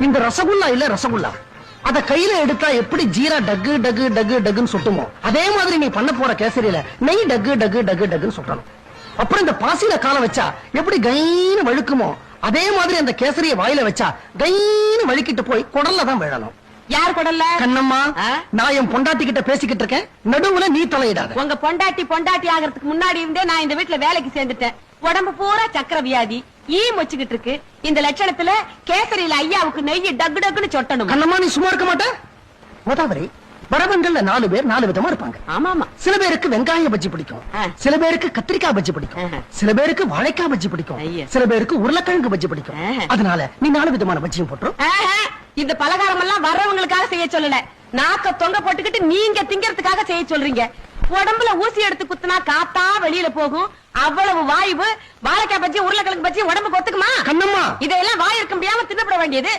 இந்த ரசகுல்லா இல்ல ரசகுல்லா, அத கையில எடுத்தா எப்படி ஜீரா டக்கு டக்கு டக்கு டக்குன்னு சுட்டுமோ அதே மாதிரி நீ பண்ண போற கேசரியில நெய் டக்கு டக்கு டக்கு டக்குன்னு சுட்டணும். அப்புறம் இந்த பாசியில கால வச்சா எப்படி கைன்னு வழுக்குமோ அதே மாதிரி அந்த கேசரிய வாயில வச்சா கைன்னு வழுக்கிட்டு போய் குடல்ல தான் விழணும். யார் குடல்ல? கண்ணம்மா, நான் என் பொண்டாட்டி கிட்ட பேசிக்கிட்டு இருக்கேன், நடுவுல நீ தலையிடாத. உங்க பொண்டாட்டி ஆகிறதுக்கு முன்னாடி இருந்தே நான் இந்த வீட்டுல வேலைக்கு சேர்ந்துட்டேன். உடம்பு பூரா சக்கர வியாதி, ஈ மொச்சுக்கிட்டு இருக்கு. இந்த லட்சணத்துல கேசரியில ஐயாவுக்கு நெய் டக்கு டக்குன்னு சொட்டணும். கண்ணம்மா, நீ சும்மா இருக்க மாட்ட. கோதாவரி, வரவங்கள்ல 4 பேர் 4 விதமா இருப்பாங்க. ஆமாமா. சில பேருக்கு வெங்காய பஜ்ஜி பிடிக்கும், சில பேருக்கு கத்திரிக்காய் பஜ்ஜி பிடிக்கும், சில பேருக்கு வாழைக்காய் பஜ்ஜி பிடிக்கும், சில பேருக்கு உருளைக்கிழங்கு பஜ்ஜி பிடிக்கும். அதனால நீ 4 விதமான பஜ்ஜியும் போட்டுரும். இந்த பலகாரம் எல்லாம் வர்றவங்களுக்காக செய்ய சொல்லல, நாக்க தொங்க போட்டுக்கிட்டு நீங்க திங்கறதுக்காக செய்ய சொல்றீங்க. உடம்புல ஊசி எடுத்து குத்துனா காத்தா வெளியில போகும். அவ்வளவு வாய்வு வாழைக்காய் பஜ்ஜி உருளைக்கிழங்கு பஜ்ஜி உடம்புக்கு ஒத்துக்குமா? கண்ணம்மா, இதெல்லாம் வாய் இருக்க முடியாம தின்னப்பட வேண்டியது.